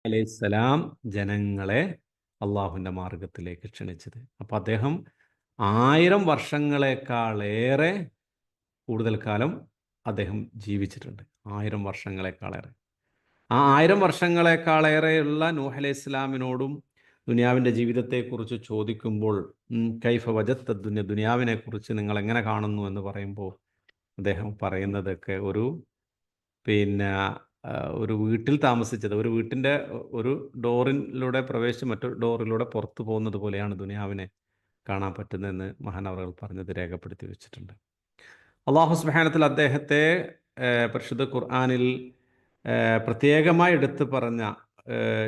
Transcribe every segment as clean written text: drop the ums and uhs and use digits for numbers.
അലൈഹിസ്സലാം ജനങ്ങളെ അള്ളാഹുവിൻ്റെ മാർഗത്തിലേക്ക് ക്ഷണിച്ചത്. അപ്പോൾ അദ്ദേഹം 1000 വർഷങ്ങളെക്കാളേറെ കൂടുതൽ കാലം അദ്ദേഹം ജീവിച്ചിട്ടുണ്ട്. 1000 വർഷങ്ങളെക്കാളേറെ. ആ 1000 വർഷങ്ങളെക്കാളേറെയുള്ള നൂഹ് അലൈഹി ഇസ്ലാമിനോടും ദുനിയാവിൻ്റെ ജീവിതത്തെക്കുറിച്ച് ചോദിക്കുമ്പോൾ കൈഫ വജത്ത ദുനിയാവിനെക്കുറിച്ച് നിങ്ങൾ എങ്ങനെ കാണുന്നു എന്ന് പറയുമ്പോൾ അദ്ദേഹം പറയുന്നതൊക്കെ പിന്നെ ഒരു വീട്ടിൽ താമസിച്ചത്, ഒരു വീട്ടിൻ്റെ ഒരു ഡോറിലൂടെ പ്രവേശിച്ച് മറ്റൊരു ഡോറിലൂടെ പുറത്തു പോകുന്നത് പോലെയാണ് ദുനിയാവിനെ കാണാൻ പറ്റുന്നതെന്ന് മഹാനവറുകൾ പറഞ്ഞത് രേഖപ്പെടുത്തി വെച്ചിട്ടുണ്ട്. അള്ളാഹു സുബ്ഹാനഹു വ അദ്ദേഹത്തെ പരിശുദ്ധ ഖുർആനിൽ പ്രത്യേകമായി എടുത്തു പറഞ്ഞ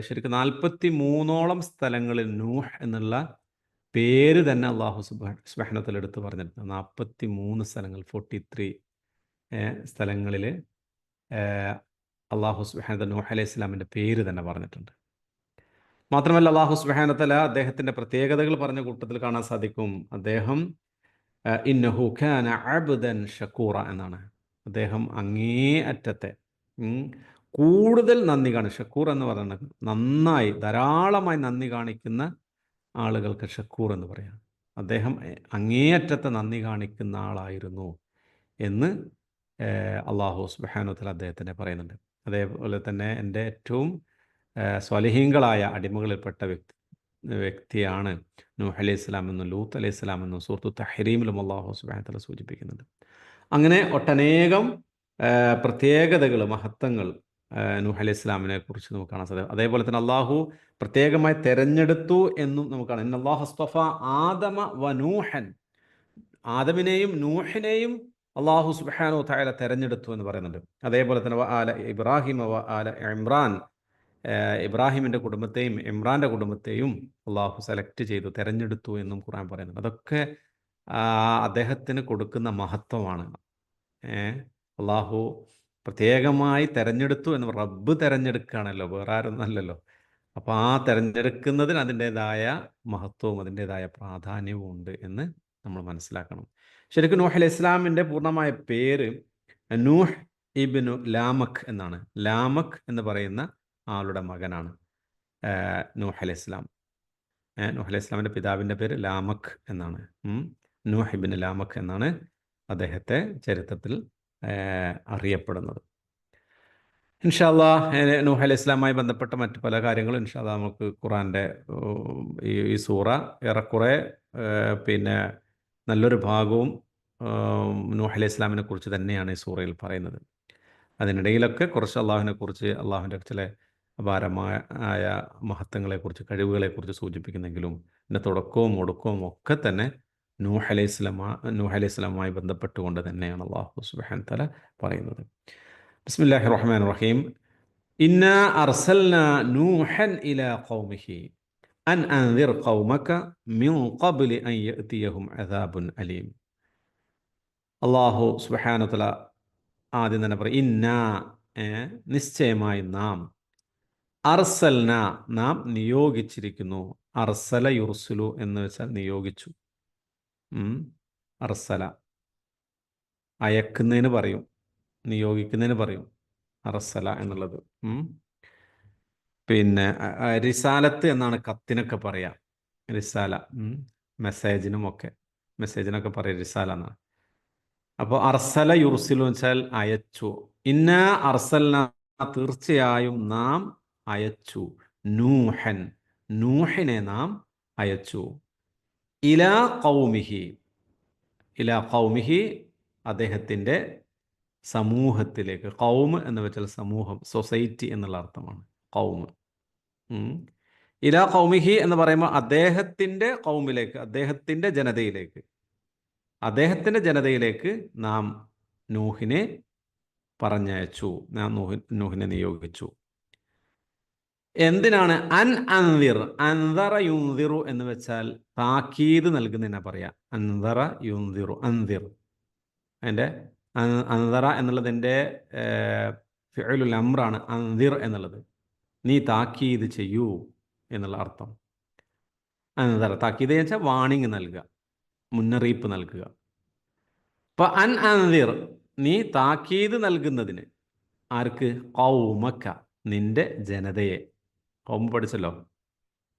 ശരിക്കും 43ഓളം സ്ഥലങ്ങളിൽ നൂഹ് എന്നുള്ള പേര് തന്നെ അള്ളാഹു സുബ്ഹാനഹു വ എടുത്തു പറഞ്ഞിട്ടുണ്ട്. 43 സ്ഥലങ്ങൾ, 43 സ്ഥലങ്ങളിൽ അള്ളാഹു സുബ്ഹാനഹു വ നൂഹ് അലൈഹി ഇസ്ലാമിൻ്റെ പേര് തന്നെ പറഞ്ഞിട്ടുണ്ട്. മാത്രമല്ല അള്ളാഹു സുബ്ഹാനഹു വ അദ്ദേഹത്തിൻ്റെ പ്രത്യേകതകൾ പറഞ്ഞ കൂട്ടത്തിൽ കാണാൻ സാധിക്കും. അദ്ദേഹം ഇന്നഹു കാന അബ്ദൻ ഷക്കൂറ എന്നാണ്. അദ്ദേഹം അങ്ങേ അറ്റത്തെ കൂടുതൽ നന്ദി ഷക്കൂർ എന്ന് പറയുന്നത് നന്നായി ധാരാളമായി നന്ദി കാണിക്കുന്ന ആളുകൾക്ക് ഷക്കൂർ എന്ന് പറയാം. അദ്ദേഹം അങ്ങേയറ്റത്തെ നന്ദി കാണിക്കുന്ന ആളായിരുന്നു എന്ന് അള്ളാഹു സുബ്ഹാനഹു വ അദ്ദേഹത്തിനെ പറയുന്നുണ്ട്. അതേപോലെ തന്നെ എൻ്റെ ഏറ്റവും സ്വാലിഹീങ്ങളായ അടിമകളിൽപ്പെട്ട വ്യക്തിയാണ് നൂഹ് അലൈഹി ഇസ്ലാം എന്നും ലൂത്ത് അലൈഹി ഇസ്ലാം എന്നും സൂറത്തു തഹ്രീമിലും അള്ളാഹു സുബ്ഹാനഹു വ തആല സൂചിപ്പിക്കുന്നുണ്ട്. അങ്ങനെ ഒട്ടനേകം പ്രത്യേകതകൾ, മഹത്വങ്ങൾ നൂഹ് അലൈഹി ഇസ്ലാമിനെ കുറിച്ച് നമുക്ക് കാണാൻ സാധിക്കും. അതേപോലെ തന്നെ അള്ളാഹു പ്രത്യേകമായി തെരഞ്ഞെടുത്തു എന്നും നമുക്ക് കാണാം. ഇന്നല്ലാഹു അസ്തഫ ആദമ വ നൂഹൻ, ആദമിനെയും നൂഹിനെയും അള്ളാഹു സുബ്ഹാനഹു വ തആല തെരഞ്ഞെടുത്തു എന്ന് പറയുന്നുണ്ട്. അതേപോലെ തന്നെ ആല ഇബ്രാഹിം വ ആല ഇമ്രാൻ, ഇബ്രാഹിമിൻ്റെ കുടുംബത്തെയും ഇമ്രാൻ്റെ കുടുംബത്തെയും അള്ളാഹു സെലക്ട് ചെയ്തു, തെരഞ്ഞെടുത്തു എന്നും ഖുർആൻ പറയുന്നുണ്ട്. അതൊക്കെ അദ്ദേഹത്തിന് കൊടുക്കുന്ന മഹത്വമാണ്. അള്ളാഹു പ്രത്യേകമായി തെരഞ്ഞെടുത്തു എന്ന് റബ്ബ് തെരഞ്ഞെടുക്കുകയാണല്ലോ, വേറെ ആരൊന്നല്ലല്ലോ. അപ്പോൾ ആ തെരഞ്ഞെടുക്കുന്നതിന് അതിൻ്റേതായ മഹത്വവും അതിൻ്റേതായ പ്രാധാന്യവും ഉണ്ട് എന്ന് നമ്മൾ മനസ്സിലാക്കണം. ശരിക്കും നൂഹ് അലൈഹി ഇസ്ലാമിൻ്റെ പൂർണ്ണമായ പേര് നൂഹ് ഇബ്നു ലാമക് എന്നാണ്. ലാമക് എന്ന് പറയുന്ന ആളുടെ മകനാണ് നൂഹ് അലൈഹി ഇസ്ലാം. നൂഹ് അലൈഹി ഇസ്ലാമിൻ്റെ പിതാവിൻ്റെ പേര് ലാമക് എന്നാണ്. നൂഹ് ഇബ്നു ലാമക് എന്നാണ് അദ്ദേഹത്തെ ചരിത്രത്തിൽ അറിയപ്പെടുന്നത്. ഇൻഷാ അല്ലാഹ് നൂഹ് അലൈഹി ഇസ്ലാമുമായി ബന്ധപ്പെട്ട മറ്റ് പല കാര്യങ്ങളും ഇൻഷാ അല്ലാഹ് നമുക്ക് ഖുർആൻ്റെ ഈ സൂറ ഏറെക്കുറെ പിന്നെ നല്ലൊരു ഭാഗവും നൂഹ് അലൈഹി ഇസ്ലാമിനെ കുറിച്ച് തന്നെയാണ് ഈ സൂറയിൽ പറയുന്നത്. അതിനിടയിലൊക്കെ കുറച്ച് അള്ളാഹുവിനെ കുറിച്ച്, അള്ളാഹുവിൻ്റെ ചില അപാരമായ മഹത്വങ്ങളെക്കുറിച്ച്, കഴിവുകളെക്കുറിച്ച് സൂചിപ്പിക്കുന്നെങ്കിലും ഇതിൻ്റെ തുടക്കവും ഒടുക്കവും ഒക്കെ തന്നെ നൂഹ് അലൈഹി ഇസ്ലാമുമായി ബന്ധപ്പെട്ടുകൊണ്ട് തന്നെയാണ് അള്ളാഹു സുബ്ഹാനഹു വ തആല പറയുന്നത്. ബിസ്മില്ലാഹിർ റഹ്മാനിർ റഹീം. ഇന്നാ അർസൽനാ നൂഹൻ ഇലാ ഖൗമിഹി അൻ അൻദിർ ഖൗമക മിൻ ഖബ്ലി അൻ യഅതിയഹും അദാബുൻ അലീം. അള്ളാഹു സുബ്ഹാനഹു വ തആല ആദ്യം തന്നെ പറയും, ഇന്നാ നിശ്ചയമായി നാം, അർസൽന നാം നിയോഗിച്ചിരിക്കുന്നു. അർസല യുർസുലു എന്ന് വെച്ചാൽ നിയോഗിച്ചു. അർസല അയക്കുന്നതിന് പറയും, നിയോഗിക്കുന്നതിന് പറയും അർസല എന്നുള്ളത്. പിന്നെ റിസാലത്ത് എന്നാണ് കത്തിനൊക്കെ പറയാം. റിസാല മെസ്സേജിനൊക്കെ പറയും റിസാല എന്നാണ്. അപ്പോൾ അർസല യുർസിലു എന്ന് വെച്ചാൽ അയച്ചു. ഇന്ന അർസൽന തീർച്ചയായും നാം അയച്ചു. നൂഹൻ നൂഹിനെ നാം അയച്ചു. ഇലാ ഖൗമിഹി അദ്ദേഹത്തിൻ്റെ സമൂഹത്തിലേക്ക്. ഖൗമ് എന്ന് വെച്ചാൽ സമൂഹം, സൊസൈറ്റി എന്നുള്ള അർത്ഥമാണ് ഖൗമ്. ഇലാ ഖൗമിഹി എന്ന് പറയുമ്പോൾ അദ്ദേഹത്തിൻ്റെ ഖൗമിലേക്ക്, അദ്ദേഹത്തിൻ്റെ ജനതയിലേക്ക് നാം നൂഹിനെ പറഞ്ഞയച്ചു, നാം നൂഹിനെ നിയോഗിച്ചു. എന്തിനാണ്? അൻ അൻദിർ, അൻദറ യുൻദിറു എന്ന് വെച്ചാൽ താക്കീത് നൽകുന്നതിനെ പറയാം. അൻദറ യുൻദിറു, അൻദിർ. അതിൻ്റെ അൻദറ എന്നുള്ളതിൻ്റെ ഫിഉലുൽ അംറാണ് അൻദിർ എന്നുള്ളത്. നീ താക്കീത് ചെയ്യൂ എന്നുള്ള അർത്ഥം. അൻദറ, താക്കീത് എന്ന് വെച്ചാൽ വാണിംഗ് നൽകുക, മുന്നറിയിപ്പ് നൽകുക. അപ്പോൾ അൻ അൻദിർ, നീ താക്കീത് നൽകുന്നതിന്. ആർക്ക്? ഖൗമക, നിന്റെ ജനതയെ. കൗമ് പഠിച്ചല്ലോ.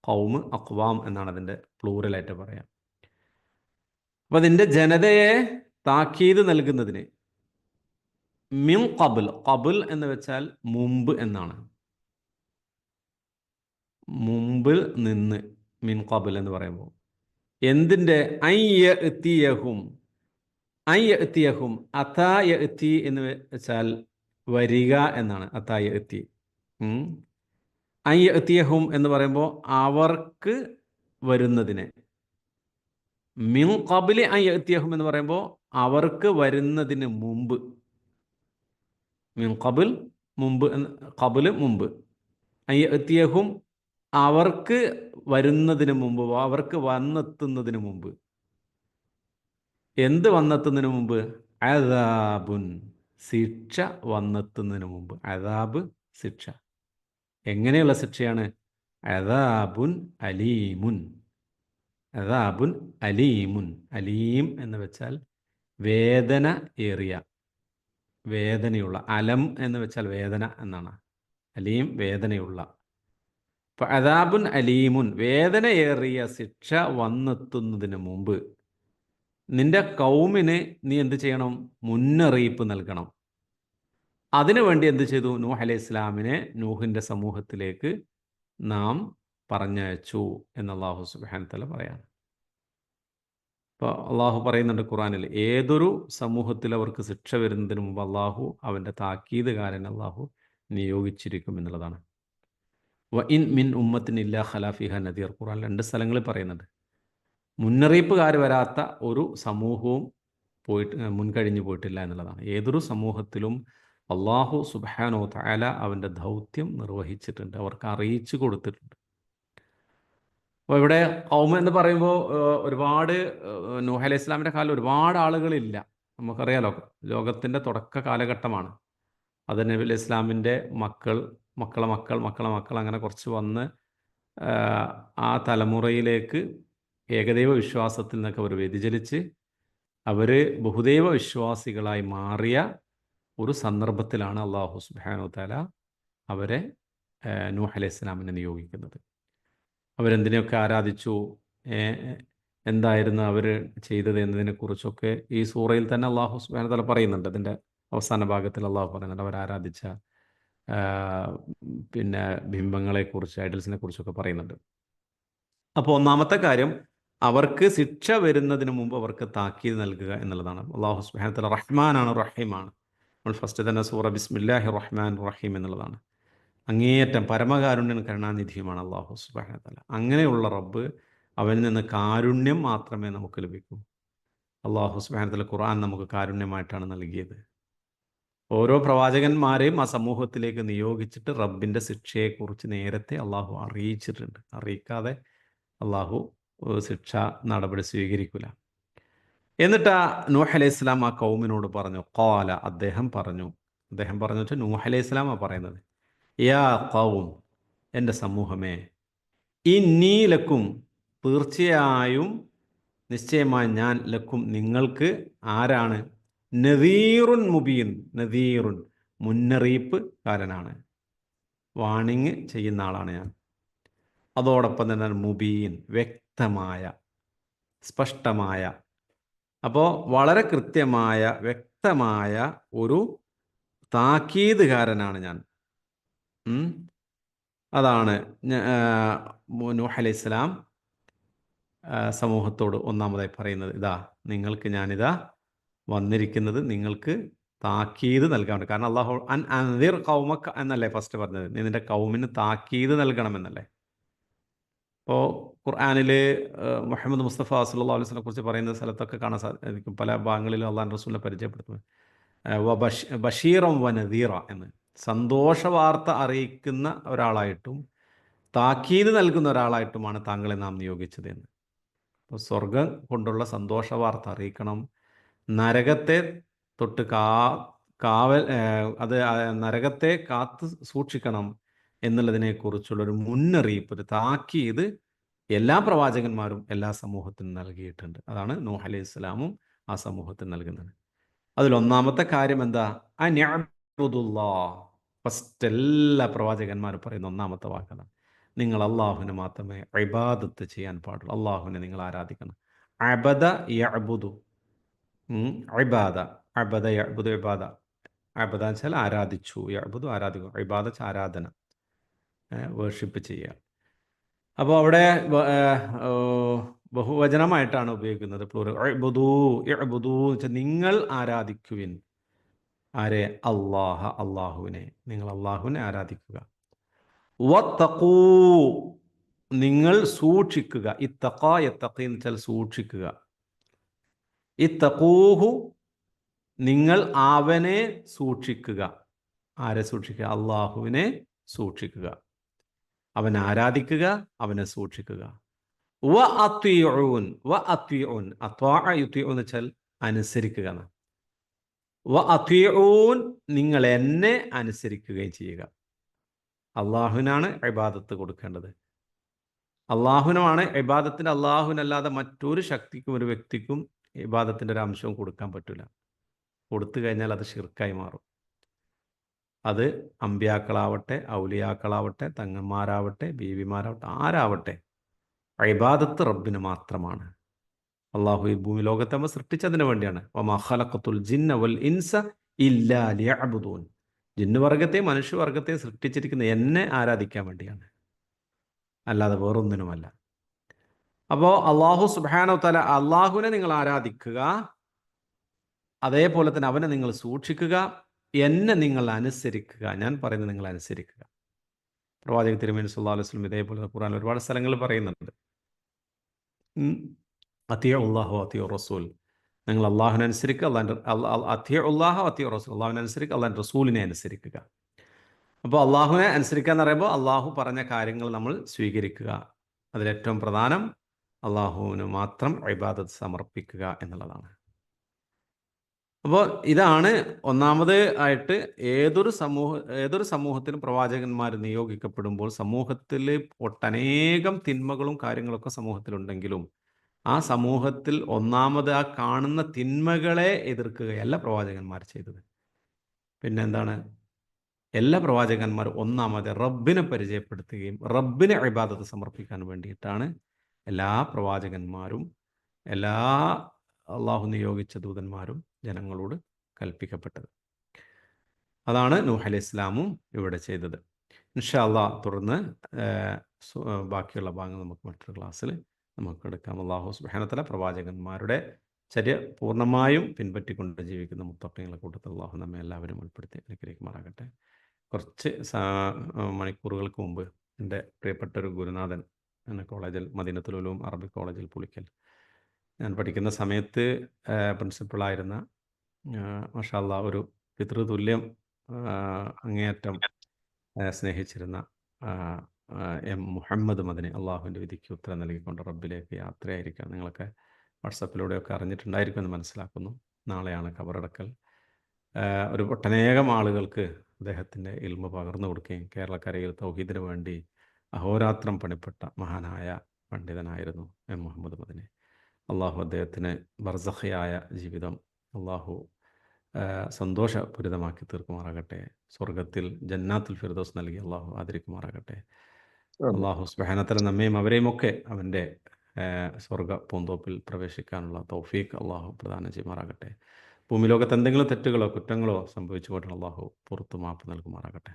കൗമ് അക്വാം എന്നാണ് അതിൻ്റെ പ്ലൂറലായിട്ട് പറയാം. അപ്പം അതിൻ്റെ ജനതയെ താക്കീത് നൽകുന്നതിന് മിൻ ഖബൽ, ഖബൽ എന്ന് വെച്ചാൽ മുമ്പ് എന്നാണ്. മുമ്പിൽ നിന്ന്, മിൻ ഖബൽ എന്ന് പറയുമ്പോൾ എന്തിൻ്റെ അയ്യഹും, അയ്യഹും അതായത്തി എന്ന് വെച്ചാൽ വരിക എന്നാണ്. അതായത്തി അയ്യഹും എന്ന് പറയുമ്പോൾ അവർക്ക് വരുന്നതിനെ, മിൻ ഖബലി അയ്യഹും എന്ന് പറയുമ്പോൾ അവർക്ക് വരുന്നതിന് മുമ്പ്, മിൻ ഖബൽ മുമ്പ്, ഖബല് മുമ്പ്, അയ്യഹും അവർക്ക് വരുന്നതിന് മുമ്പ്, അവർക്ക് വന്നെത്തുന്നതിന് മുമ്പ്. എന്ത് വന്നെത്തുന്നതിന് മുമ്പ്? അദാബുൻ, ശിക്ഷ വന്നെത്തുന്നതിന് മുമ്പ്. അദാബ്, ശിക്ഷ. എങ്ങനെയുള്ള ശിക്ഷയാണ്? അദാബുൻ അലീമുൻ, അദാബുൻ അലീമുൻ. അലീം എന്ന് വെച്ചാൽ വേദന ഏറിയ, വേദനയുള്ള. അലം എന്ന് വെച്ചാൽ വേദന എന്നാണ്. അലീം വേദനയുള്ള. അപ്പം അദാബുൻ അലീമുൻ, വേദനയേറിയ ശിക്ഷ വന്നെത്തുന്നതിന് മുമ്പ് നിന്റെ കൗമിന് നീ എന്ത് ചെയ്യണം? മുന്നറിയിപ്പ് നൽകണം. അതിനുവേണ്ടി എന്ത് ചെയ്തു? നൂഹ് അലൈഹി ഇസ്ലാമിനെ നൂഹിൻ്റെ സമൂഹത്തിലേക്ക് നാം പറഞ്ഞയച്ചു എന്ന് അല്ലാഹു സുബ്ഹാനഹു വ തആല പറയാണ്. ഇപ്പോൾ അള്ളാഹു പറയുന്നുണ്ട് ഖുർആനിൽ, ഏതൊരു സമൂഹത്തിൽ അവർക്ക് ശിക്ഷ വരുന്നതിന് മുമ്പ് അള്ളാഹു അവൻ്റെ താക്കീതുകാരൻ അള്ളാഹു നിയോഗിച്ചിരിക്കും എന്നുള്ളതാണ്. വ ഇൻ മിൻ ഉമ്മത്തിൻ ഇല്ലാ ഖലാ ഫിഹാ നദീർ, ഖുർആൻ 2 സ്ഥലങ്ങളിൽ പറയുന്നുണ്ട്. മുന്നറിയിപ്പുകാർ വരാത്ത ഒരു സമൂഹവും മുൻകഴിഞ്ഞു പോയിട്ടില്ല എന്നുള്ളതാണ്. ഏതൊരു സമൂഹത്തിലും അള്ളാഹു സുബ്ഹാനഹു വ തആല അവൻ്റെ ദൗത്യം നിർവഹിച്ചിട്ടുണ്ട്, അവർക്ക് അറിയിച്ചു കൊടുത്തിട്ടുണ്ട്. അപ്പോൾ ഇവിടെ ഖൗമ് എന്ന് പറയുമ്പോൾ ഒരുപാട് നൂഹ് അലൈഹി ഇസ്ലാമിൻ്റെ കാലം ഒരുപാട് ആളുകളില്ല. നമുക്കറിയാലോ, ലോകത്തിൻ്റെ തുടക്ക കാലഘട്ടമാണ്. അത് നബി അലൈഹി ഇസ്ലാമിൻ്റെ മക്കളെ മക്കൾ അങ്ങനെ കുറച്ച് വന്ന് ആ തലമുറയിലേക്ക് ഏകദൈവ വിശ്വാസത്തിൽ നിന്നൊക്കെ അവർ വ്യതിചലിച്ച് അവർ ബഹുദൈവ വിശ്വാസികളായി മാറിയ ഒരു സന്ദർഭത്തിലാണ് അല്ലാഹു സുബ്ഹാനഹു വ തആല അവരെ, നൂഹ് അലൈഹി ഇസ്ലാമിനെ നിയോഗിക്കുന്നത്. അവരെന്തിനെയൊക്കെ ആരാധിച്ചു, എന്തായിരുന്നു അവർ ചെയ്തത് എന്നതിനെക്കുറിച്ചൊക്കെ ഈ സൂറയിൽ തന്നെ അല്ലാഹു സുബ്ഹാനഹു വ തആല പറയുന്നുണ്ട്. അതിൻ്റെ അവസാന ഭാഗത്തിൽ അല്ലാഹു പറയുന്നുണ്ട് അവർ ആരാധിച്ച പിന്നെ ബിംബങ്ങളെക്കുറിച്ച്, ഐഡൽസിനെ കുറിച്ചൊക്കെ പറയുന്നുണ്ട്. അപ്പോൾ ഒന്നാമത്തെ കാര്യം, അവർക്ക് ശിക്ഷ വരുന്നതിന് മുമ്പ് അവർക്ക് താക്കീത് നൽകുക എന്നുള്ളതാണ്. അല്ലാഹു സുബ്ഹാനഹു വ തആല റഹ്മാനാണ്, റഹീമാണ്. നമ്മൾ ഫസ്റ്റ് തന്നെ സൂറ ബിസ്മില്ലാഹിർ റഹ്മാൻ റഹീം എന്നുള്ളതാണ്. അങ്ങേയറ്റം പരമകാരുണ്യം കരുണാനിധിയുമാണ് അല്ലാഹു സുബ്ഹാനഹു വ തആല. അങ്ങനെയുള്ള റബ്ബ്, അവനിൽ നിന്ന് കാരുണ്യം മാത്രമേ നമുക്ക് ലഭിക്കൂ. അല്ലാഹു സുബ്ഹാനഹു വ തആല ഖുർആൻ നമുക്ക് കാരുണ്യമായിട്ടാണ് നൽകിയത്. ഓരോ പ്രവാചകന്മാരെയും ആ സമൂഹത്തിലേക്ക് നിയോഗിച്ചിട്ട് റബ്ബിൻ്റെ ശിക്ഷയെക്കുറിച്ച് നേരത്തെ അള്ളാഹു അറിയിച്ചിട്ടുണ്ട്. അറിയിക്കാതെ അള്ളാഹു ശിക്ഷ നടപടി സ്വീകരിക്കില്ല. എന്നിട്ട് നൂഹ് അലൈഹി ഇസ്ലാം ആ കൗമിനോട് പറഞ്ഞു, ഖാല, അദ്ദേഹം പറഞ്ഞു വെച്ചാൽ നൂഹ് അലൈഹി ഇസ്ലാം പറയുന്നത്, യാ ഖൗം, എൻ്റെ സമൂഹമേ, ഇന്നീ ലക്കും, തീർച്ചയായും നിശ്ചയമായി ഞാൻ, ലക്കും നിങ്ങൾക്ക്, ആരാണ്? നദീറുൻ മുബീൻ, നദീറുൻ മുന്നറിയിപ്പുകാരനാണ്, വാണിങ് ചെയ്യുന്ന ആളാണ് ഞാൻ. അതോടൊപ്പം തന്നെ മുബീൻ വ്യക്തമായ, സ്പഷ്ടമായ. അപ്പോൾ വളരെ കൃത്യമായ വ്യക്തമായ ഒരു താക്കീതുകാരനാണ് ഞാൻ. അതാണ് നൂഹ് അലൈഹി ഇസ്ലാം സമൂഹത്തോട് ഒന്നാമതായി പറയുന്നത്. ഇതാ നിങ്ങൾക്ക് ഞാനിതാ വന്നിരിക്കുന്നത്, നിങ്ങൾക്ക് താക്കീത് നൽകാറുണ്ട്. കാരണം അള്ളാഹു അൻദിർ ഖൗമക എന്നല്ലേ ഫസ്റ്റ് പറഞ്ഞത്, നീ നിന്റെ കൗമിന് താക്കീത് നൽകണമെന്നല്ലേ. ഇപ്പോൾ ഖുർആനിൽ മുഹമ്മദ് മുസ്തഫ സല്ലല്ലാഹു അലൈഹി വസല്ലമയെ കുറിച്ച് പറയുന്ന സ്ഥലത്തൊക്കെ കാണാൻ സാധിക്കും. പല ഭാഗങ്ങളിലും അള്ളാഹു റസൂലിനെ പരിചയപ്പെടുത്തുന്നത് ബഷീറം വ നദീറ എന്ന്, സന്തോഷ വാർത്ത അറിയിക്കുന്ന ഒരാളായിട്ടും താക്കീത് നൽകുന്ന ഒരാളായിട്ടുമാണ് താങ്കളെ നാം നിയോഗിച്ചത് എന്ന്. അപ്പോൾ സ്വർഗം കൊണ്ടുള്ള സന്തോഷ വാർത്ത അറിയിക്കണം, നരകത്തെ തൊട്ട് കാവൽ, അത് നരകത്തെ കാത്ത് സൂക്ഷിക്കണം എന്നുള്ളതിനെക്കുറിച്ചുള്ളൊരു മുന്നറിയിപ്പ്, ഒരു താക്കീത് എല്ലാ പ്രവാചകന്മാരും എല്ലാ സമൂഹത്തിനും നൽകിയിട്ടുണ്ട്. അതാണ് നൂഹ് അലൈഹി ഇസ്ലാമും ആ സമൂഹത്തിന് നൽകുന്നത്. അതിലൊന്നാമത്തെ കാര്യം എന്താ? അനിഅ്ബുദുല്ലാഹ്. ഫസ്റ്റ് എല്ലാ പ്രവാചകന്മാരും പറയുന്ന ഒന്നാമത്തെ വാക്കാണ് നിങ്ങൾ അള്ളാഹുവിനെ മാത്രമേ ഇബാദത്ത് ചെയ്യാൻ പാടുള്ളൂ. അള്ളാഹുവിനെ നിങ്ങൾ ആരാധിക്കണം. അബദ യഅബുദു, ഇബാദ, അബദ യഅബുദു ഇബാദ. അബദ എന്ന് വെച്ചാൽ ആരാധിച്ചു, യഅബുദു ആരാധിക്കും, ഇബാദ വെച്ചാൽ ആരാധന, വേർഷിപ്പ് ചെയ്യുക. അപ്പോൾ അവിടെ ബഹുവചനമായിട്ടാണ് ഉപയോഗിക്കുന്നത്, പ്ലൂറൽ. ഇഅ്ബുദൂ, ഇഅ്ബുദൂ എന്ന് വെച്ചാൽ നിങ്ങൾ ആരാധിക്കുവിൻ. ആരെ? അള്ളാഹ, അള്ളാഹുവിനെ. നിങ്ങൾ അള്ളാഹുവിനെ ആരാധിക്കുക. വത്തഖൂ, നിങ്ങൾ സൂക്ഷിക്കുക. ഇത്തഖ യത്തഖി എന്ന് വെച്ചാൽ സൂക്ഷിക്കുക. ഇത്തഖൂഹു, നിങ്ങൾ അവനെ സൂക്ഷിക്കുക. ആരെ സൂക്ഷിക്കുക? അള്ളാഹുവിനെ സൂക്ഷിക്കുക. അവനെ ആരാധിക്കുക, അവനെ സൂക്ഷിക്കുക. വ അത്വീഊൻ, വ അത്വീഊൻ, അത്വാഅ യുത്വീഊൻ എന്ന് വെച്ചാൽ അനുസരിക്കുക. വ അത്വീഊൻ, നിങ്ങൾ എന്നെ അനുസരിക്കുകയും ചെയ്യുക. അള്ളാഹുവിനാണ് ഇബാദത്ത് കൊടുക്കേണ്ടത്. അള്ളാഹുവിനാണ് ഇബാദത്തിൻ്റെ, അള്ളാഹുവിനല്ലാതെ മറ്റൊരു ശക്തിക്കും ഒരു വ്യക്തിക്കും ഇബാദത്തിൻ്റെ ഒരു അംശവും കൊടുക്കാൻ പറ്റില്ല. കൊടുത്തു കഴിഞ്ഞാൽ അത് ഷിർക്കായി മാറും. അത് അമ്പിയാക്കളാവട്ടെ, ഔലിയാക്കളാവട്ടെ, തങ്ങന്മാരാവട്ടെ, ബീവിമാരാവട്ടെ, ആരാവട്ടെ, ഇബാദത്ത് റബ്ബിന് മാത്രമാണ്. അള്ളാഹു ഈ ഭൂമി ലോകത്തെ നമ്മൾ സൃഷ്ടിച്ചതിന് വേണ്ടിയാണ്. വമാ ഖലഖത്തുൽ ജിന്ന വൽ ഇൻസ ഇല്ലാ ലിയഅ്ബുദൂൻ. ജിന്നുവർഗത്തെയും മനുഷ്യവർഗത്തെയും സൃഷ്ടിച്ചിരിക്കുന്ന എന്നെ ആരാധിക്കാൻ വേണ്ടിയാണ്, അല്ലാതെ വേറൊന്നിനുമല്ല. അപ്പോൾ അള്ളാഹു സുബ്ഹാനഹു വ തആല, അള്ളാഹുവിനെ നിങ്ങൾ ആരാധിക്കുക, അതേപോലെ തന്നെ അവനെ നിങ്ങൾ സൂക്ഷിക്കുക, എന്നെ നിങ്ങൾ അനുസരിക്കുക, ഞാൻ പറയുന്നത് നിങ്ങൾ അനുസരിക്കുക. പ്രവാചക തിരുമേനി സല്ലല്ലാഹു അലൈഹി വസല്ലം ഇതേപോലെ ഖുർആനിൽ ഒരുപാട് സ്ഥലങ്ങളിൽ പറയുന്നുണ്ട്. അത്തിയുല്ലാഹു അത്തിയു റസൂൽ, നിങ്ങൾ അള്ളാഹുവിനെ അനുസരിക്കുക, അത്തിയുല്ലാഹു അത്തിയു റസൂൽ, അള്ളാഹുവിനെ അനുസരിക്കുക, അള്ളാഹുവിൻ്റെ റസൂലിനെ അനുസരിക്കുക. അപ്പോൾ അള്ളാഹുവിനെ അനുസരിക്കുക എന്ന് പറയുമ്പോൾ അള്ളാഹു പറഞ്ഞ കാര്യങ്ങൾ നമ്മൾ സ്വീകരിക്കുക. അതിലേറ്റവും പ്രധാനം അള്ളാഹുവിന് മാത്രം ഇബാദത്ത് സമർപ്പിക്കുക എന്നുള്ളതാണ്. അപ്പോൾ ഇതാണ് ഒന്നാമത് ആയിട്ട് ഏതൊരു സമൂഹത്തിലും പ്രവാചകന്മാർ നിയോഗിക്കപ്പെടുമ്പോൾ സമൂഹത്തിൽ ഒട്ടനേകം തിന്മകളും കാര്യങ്ങളൊക്കെ സമൂഹത്തിലുണ്ടെങ്കിലും ആ സമൂഹത്തിൽ ഒന്നാമത് ആ കാണുന്ന തിന്മകളെ എതിർക്കുകയല്ല പ്രവാചകന്മാർ ചെയ്തത്. പിന്നെന്താണ്? എല്ലാ പ്രവാചകന്മാരും ഒന്നാമത് റബ്ബിനെ പരിചയപ്പെടുത്തുകയും റബ്ബിനെ ഇബാദത്ത് സമർപ്പിക്കാൻ വേണ്ടിയിട്ടാണ് എല്ലാ പ്രവാചകന്മാരും എല്ലാ അള്ളാഹു നിയോഗിച്ച ദൂതന്മാരും ജനങ്ങളോട് കൽപ്പിക്കപ്പെട്ടത്. അതാണ് നൂഹ് അലൈഹി ഇസ്ലാമും ഇവിടെ ചെയ്തത്. ഇൻഷാ അല്ലാഹ് തുടർന്ന് ബാക്കിയുള്ള ഭാഗങ്ങൾ നമുക്ക് മറ്റൊരു ക്ലാസ്സിൽ നമുക്ക് എടുക്കാം. അല്ലാഹു സുബ്ഹാനഹു വ തആല പ്രവാചകന്മാരുടെ ചര്യ പൂർണ്ണമായും പിൻപറ്റിക്കൊണ്ട് ജീവിക്കുന്ന മുത്തഖീങ്ങളുടെ കൂട്ടത്തിൽ അല്ലാഹു നമ്മെ എല്ലാവരും ഉൾപ്പെടുത്തി അനുഗ്രഹിക്കുമാറാകട്ടെ. കുറച്ച് മണിക്കൂറുകൾക്ക് മുമ്പ് എൻ്റെ പ്രിയപ്പെട്ട ഒരു ഗുരുനാഥൻ എന്നെ കോളേജിൽ, മദീനത്തുൽ ഉലൂം അറബിക് കോളേജിൽ പുളിക്കൽ ഞാൻ പഠിക്കുന്ന സമയത്ത് പ്രിൻസിപ്പളായിരുന്ന മാഷാ അല്ലാഹ് ഒരു പിതൃതുല്യം അങ്ങേയറ്റം സ്നേഹിച്ചിരുന്ന എം മുഹമ്മദ് മദനി, അള്ളാഹുവിൻ്റെ വിധിക്ക് ഉത്തരം നൽകിക്കൊണ്ട് റബ്ബിലേക്ക് യാത്രയായിരിക്കാം. നിങ്ങളൊക്കെ വാട്സപ്പിലൂടെയൊക്കെ അറിഞ്ഞിട്ടുണ്ടായിരിക്കുമെന്ന് മനസ്സിലാക്കുന്നു. നാളെയാണ് ഖബറടക്കൽ. ഒരു ഒട്ടനേകം ആളുകൾക്ക് അദ്ദേഹത്തിൻ്റെ ഇൽമ പകർന്നു കൊടുക്കുകയും കേരളക്കരയിൽ തൗഹീദിന് വേണ്ടി അഹോരാത്രം പണിപ്പെട്ട മഹാനായ പണ്ഡിതനായിരുന്നു എം മുഹമ്മദ് മദനി. അള്ളാഹു അദ്ദേഹത്തിന് ബർസഖിയായ ജീവിതം അള്ളാഹു സന്തോഷപൂരിതമാക്കി തീർക്കുമാറാകട്ടെ. സ്വർഗത്തിൽ ജന്നാത്തുൽ ഫിർദൗസ് നൽകി അള്ളാഹു ആദരിക്കുമാറാകട്ടെ. അള്ളാഹു സുബ്ഹാനഹു വ തആല നമ്മയും അവരെയും ഒക്കെ അവൻ്റെ സ്വർഗ പൂന്തോപ്പിൽ പ്രവേശിക്കാനുള്ള തൗഫീഖ് അള്ളാഹു പ്രദാനം ചെയ്യുമാറാകട്ടെ. ഭൂമിലോകത്ത് എന്തെങ്കിലും തെറ്റുകളോ കുറ്റങ്ങളോ സംഭവിച്ചു പോയിട്ടുള്ള അള്ളാഹു പുറത്തു മാപ്പ് നൽകുമാറാകട്ടെ.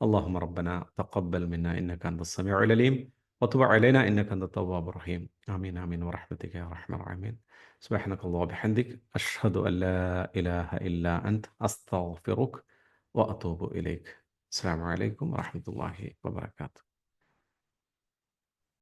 അല്ലാഹുമ്മ റബ്ബനാ തഖബ്ബൽ മിന്നാ ഇന്നക അൻതസ് സമീഉൽ അലീം വതുബ് അലൈനാ ഇന്നക അൻതത് തവ്വാബുർ റഹീം. ആമീൻ ആമീൻ വറഹ്മതിക യാ അർഹമർ റഹീമീൻ. സുബ്ഹാനകല്ലാഹു വബിഹംദിക അഷ്ഹദു അൻ ലാ ഇലാഹ ഇല്ലാ അൻത അസ്തഗ്ഫിറുക വഅതൂബു ഇലൈക്. അസ്സലാമു അലൈക്കും വറഹ്മത്തുള്ളാഹി വബറകാതുഹു.